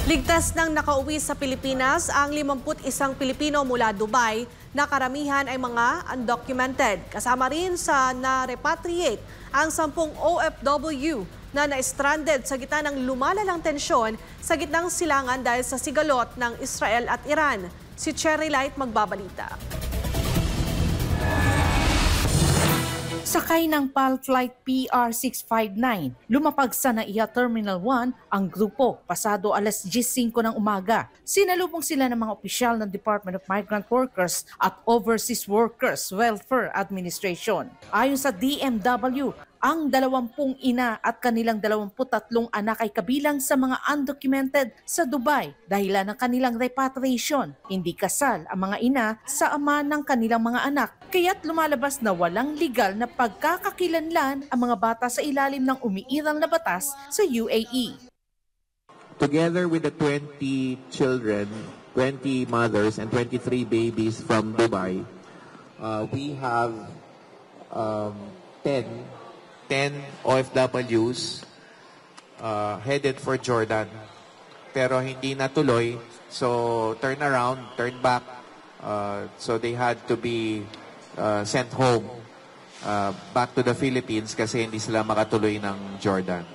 Ligtas nang nakauwi sa Pilipinas ang 51 Pilipino mula Dubai na karamihan ay mga undocumented. Kasama rin sa na-repatriate ang 10 OFW na na-stranded sa gitna ng lumalalang tensyon sa gitnang silangan dahil sa sigalot ng Israel at Iran. Si Cherry Light magbabalita. Sakay ng PAL Flight PR659, lumapag sa NAIA Terminal 1 ang grupo pasado alas 10:05 ng umaga. Sinalubong sila ng mga opisyal ng Department of Migrant Workers at Overseas Workers Welfare Administration. Ayon sa DMW, ang 20 ina at kanilang 23 anak ay kabilang sa mga undocumented sa Dubai dahilan ng kanilang repatriation. Hindi kasal ang mga ina sa ama ng kanilang mga anak, kaya't lumalabas na walang legal na pagkakakilanlan ang mga bata sa ilalim ng umiiral na batas sa UAE. Together with the 20 children, 20 mothers and 23 babies from Dubai, we have 10 OFWs headed for Jordan. Pero hindi natuloy, so turn around, turn back, so they had to be sent home back to the Philippines kasi hindi sila makatuloy ng Jordan.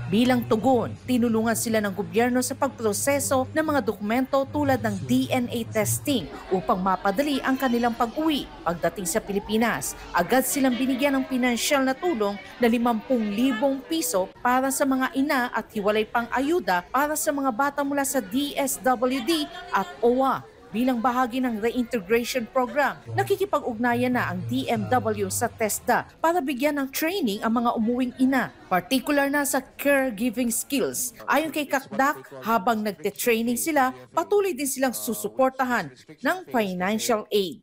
Bilang tugon, tinulungan sila ng gobyerno sa pagproseso ng mga dokumento tulad ng DNA testing upang mapadali ang kanilang pag-uwi. Pagdating sa Pilipinas, agad silang binigyan ng pinansyal na tulong na 50,000 piso para sa mga ina at hiwalay pang ayuda para sa mga bata mula sa DSWD at OWA. Bilang bahagi ng reintegration program, nakikipag-ugnayan na ang DMW sa TESDA para bigyan ng training ang mga umuwing ina, particular na sa caregiving skills. Ayon kay Kakdak, habang nagte-training sila, patuloy din silang susuportahan ng financial aid.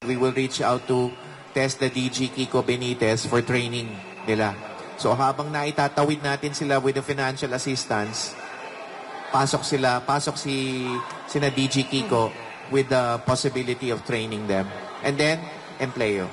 We will reach out to TESDA DG Kiko Benitez for training nila. So habang naitatawid natin sila with the financial assistance, pasok sina DG Kiko with the possibility of training them. And then, empleo.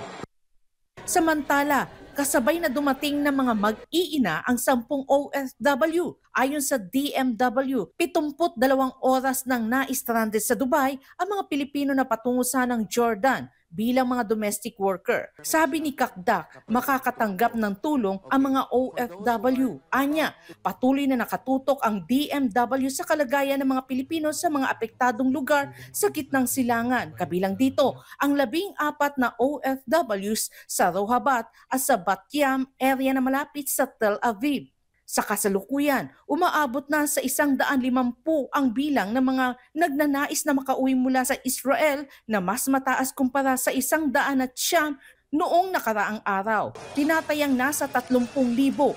Samantala, kasabay na dumating na mga mag-iina ang 10 OFW. Ayon sa DMW, 72 oras nang na-stranded sa Dubai ang mga Pilipino na patungo sanang Jordan bilang mga domestic worker. Sabi ni Kakdak, makakatanggap ng tulong ang mga OFW. Anya, patuloy na nakatutok ang DMW sa kalagayan ng mga Pilipino sa mga apektadong lugar sa gitnang silangan. Kabilang dito ang 14 na OFWs sa Rohabat at sa Bat-Yam area na malapit sa Tel Aviv. Sa kasalukuyan, umaabot na sa 150 ang bilang ng mga nagnanais na makauwi mula sa Israel na mas mataas kumpara sa 100 at siyam noong nakaraang araw. Tinatayang nasa 30,000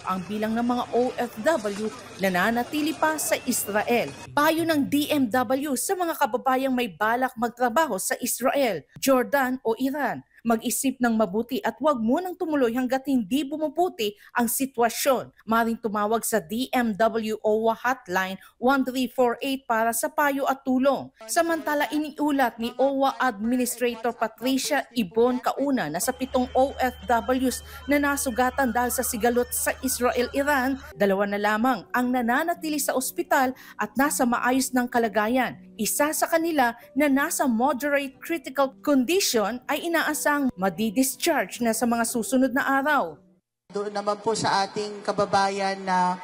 ang bilang ng mga OFW na nanatili pa sa Israel. Payo ng DMW sa mga kababayang may balak magtrabaho sa Israel, Jordan o Iran, mag-isip ng mabuti at huwag munang tumuloy hanggat hindi bumubuti ang sitwasyon. Maring tumawag sa DMW OWA Hotline 1348 para sa payo at tulong. Samantala, iniulat ni OWA Administrator Patricia Ibon Kauna na sa 7 OFWs na nasugatan dahil sa sigalot sa Israel-Iran, 2 na lamang ang nananatili sa ospital at nasa maayos ng kalagayan. Isa sa kanila na nasa moderate critical condition ay inaasang madi-discharge na sa mga susunod na araw. Doon naman po sa ating kababayan na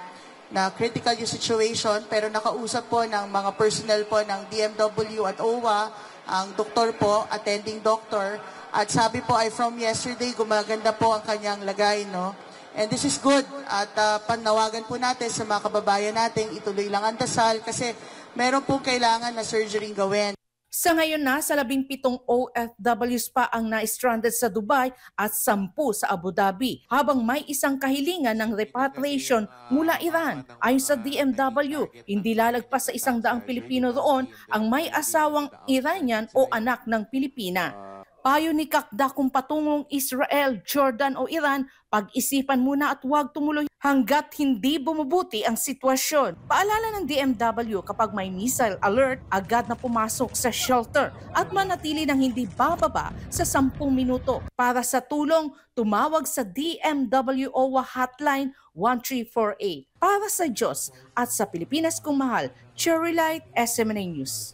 critical yung situation, pero nakausap po ng mga personnel po ng DMW at OWA, ang doktor po, attending doctor, at sabi po ay from yesterday gumaganda po ang kanyang lagay, no? And this is good at panawagan po natin sa mga kababayan natin, ituloy lang ang dasal kasi meron pong kailangan na surgery gawin. Sa ngayon na, sa 17 OFWs pa ang na-stranded sa Dubai at 10 sa Abu Dhabi, habang may isang kahilingan ng repatriation mula Iran. Ayon sa DMW, hindi lalagpas sa 100 Pilipino roon ang may asawang Iranian o anak ng Pilipina. Payo ni Kakda kung patungong Israel, Jordan o Iran, pag-isipan muna at huwag tumuloy hanggat hindi bumubuti ang sitwasyon. Paalala ng DMW, kapag may missile alert, agad na pumasok sa shelter at manatili ng hindi bababa sa 10 minuto. Para sa tulong, tumawag sa DMW OWA Hotline 1348. Para sa Diyos at sa Pilipinas kong mahal, Cherry Light, SMNA News.